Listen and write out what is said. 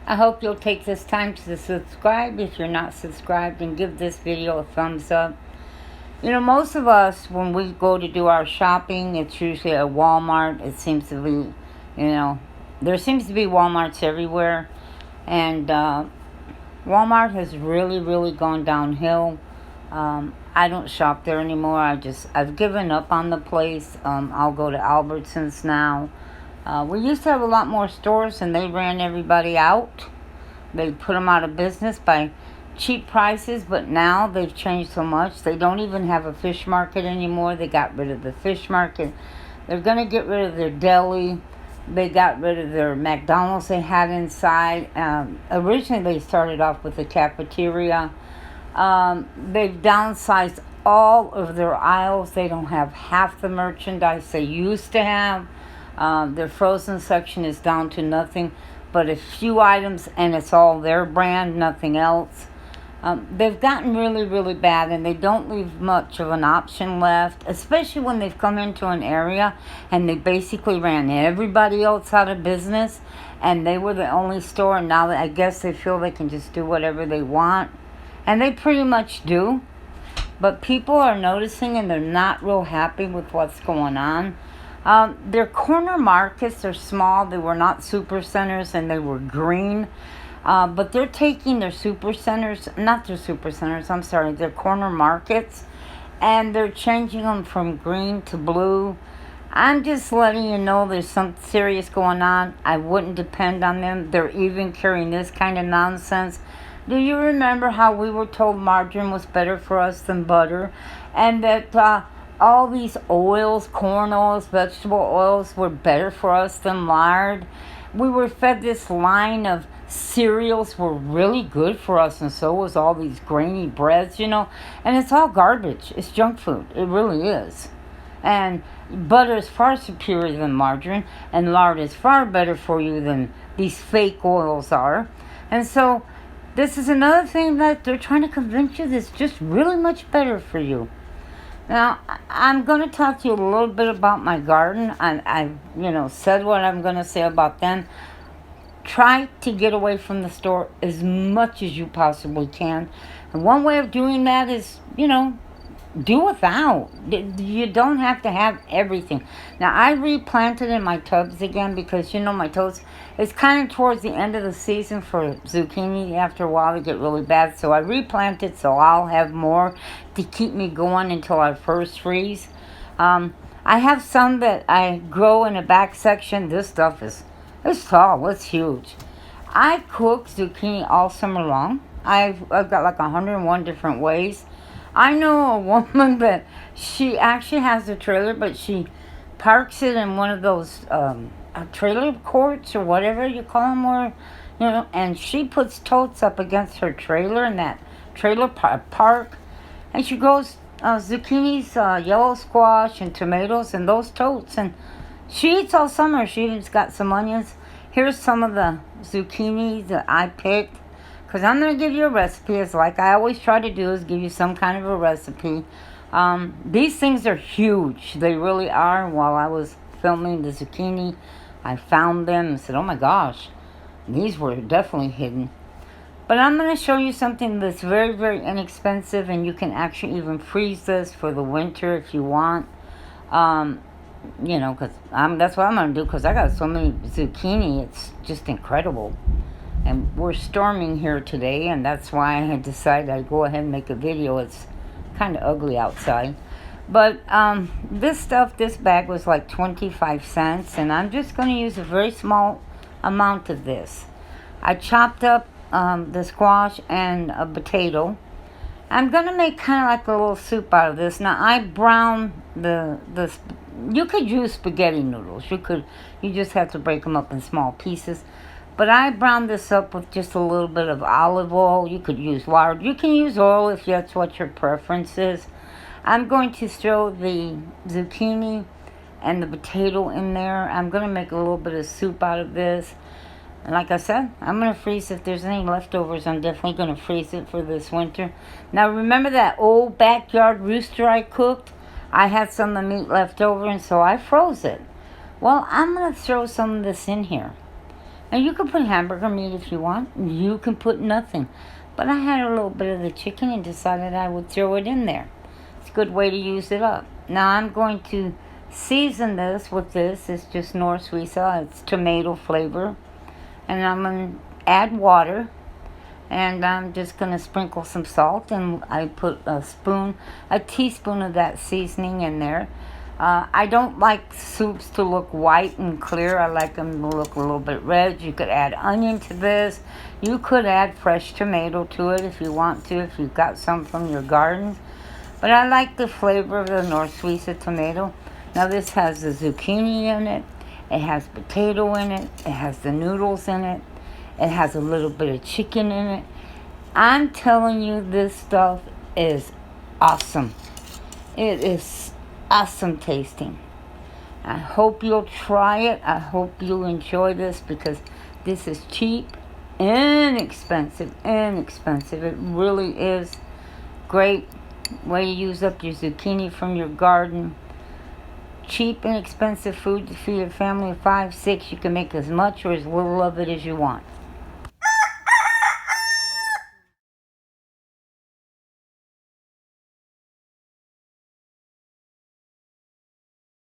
I hope you'll take this time to subscribe if you're not subscribed, and give this video a thumbs up. Most of us, when we go to do our shopping, it's usually at Walmart. It seems to be, there seems to be Walmarts everywhere. And Walmart has really, really gone downhill. I don't shop there anymore. I've given up on the place. I'll go to Albertsons now. We used to have a lot more stores, and they ran everybody out. They put them out of business by cheap prices, but now they've changed so much. They don't even have a fish market anymore. They got rid of the fish market. They're going to get rid of their deli. They got rid of their McDonald's they had inside. Originally, they started off with a cafeteria. They've downsized all of their aisles. They don't have half the merchandise they used to have. Their frozen section is down to nothing but a few items, and it's all their brand, nothing else. They've gotten really, really bad, and they don't leave much of an option left, especially when they've come into an area and they basically ran everybody else out of business, and they were the only store, and now I guess they feel they can just do whatever they want, and they pretty much do. But people are noticing, and they're not real happy with what's going on. Their corner markets are small. They were not super centers, and they were green. But they're taking their their corner markets, and they're changing them from green to blue. I'm just letting you know there's something serious going on. I wouldn't depend on them. They're even carrying this kind of nonsense. Do you remember how we were told margarine was better for us than butter? And that all these oils, corn oils, vegetable oils, were better for us than lard? We were fed this line of cereals were really good for us, and so was all these grainy breads, and it's all garbage. It's junk food. It really is. And butter is far superior than margarine, and lard is far better for you than these fake oils are. And so this is another thing that they're trying to convince you that's just really much better for you. Now, I'm going to talk to you a little bit about my garden. I've said what I'm going to say about them. Try to get away from the store as much as you possibly can. And one way of doing that is, do without. You don't have to have everything. Now, I replanted in my tubs again because, my tubs, it's kind of towards the end of the season for zucchini. After a while, they get really bad. So I replanted, so I'll have more to keep me going until our first freeze. I have some that I grow in the back section. This stuff it's tall. It's huge. I cook zucchini all summer long. I've got like 101 different ways. I know a woman that she actually has a trailer, but she parks it in one of those trailer courts or whatever you call them, where, and she puts totes up against her trailer in that trailer park, and she grows zucchinis, yellow squash, and tomatoes in those totes, and she eats all summer. She even's got some onions. Here's some of the zucchini that I picked, because I'm going to give you a recipe. It's like I always try to do, is give you some kind of a recipe. These things are huge. They really are. While I was filming the zucchini, I found them and said, oh my gosh, these were definitely hidden. But I'm going to show you something that's very, very inexpensive, and you can actually even freeze this for the winter if you want. Because that's what I'm going to do, because I got so many zucchini. It's just incredible. And we're storming here today, and that's why I had decided I'd go ahead and make a video. It's kind of ugly outside. But this bag was like 25 cents, and I'm just going to use a very small amount of this. I chopped up the squash and a potato. I'm going to make kind of like a little soup out of this. Now, I brown you could use spaghetti noodles. You just have to break them up in small pieces. But I browned this up with just a little bit of olive oil. You could use lard. You can use oil if that's what your preference is. I'm going to throw the zucchini and the potato in there. I'm going to make a little bit of soup out of this. And like I said, I'm going to freeze. If there's any leftovers, I'm definitely going to freeze it for this winter. Now, remember that old backyard rooster I cooked? I had some of the meat left over, and so I froze it. Well, I'm going to throw some of this in here. And you can put hamburger meat if you want. You can put nothing. But I had a little bit of the chicken and decided I would throw it in there. It's a good way to use it up. Now I'm going to season this with this. It's just Knorr Suiza. It's tomato flavor. And I'm going to add water. And I'm just going to sprinkle some salt. And I put a teaspoon of that seasoning in there. I don't like soups to look white and clear. I like them to look a little bit red. You could add onion to this. You could add fresh tomato to it if you want to, if you've got some from your garden. But I like the flavor of the Knorr Suiza tomato. Now this has the zucchini in it. It has potato in it. It has the noodles in it. It has a little bit of chicken in it. I'm telling you, this stuff is awesome. It is awesome tasting. I hope you'll try it. I hope you'll enjoy this because this is cheap, inexpensive. It really is great way to use up your zucchini from your garden. Cheap, inexpensive food to feed a family of 5, 6. You can make as much or as little of it as you want.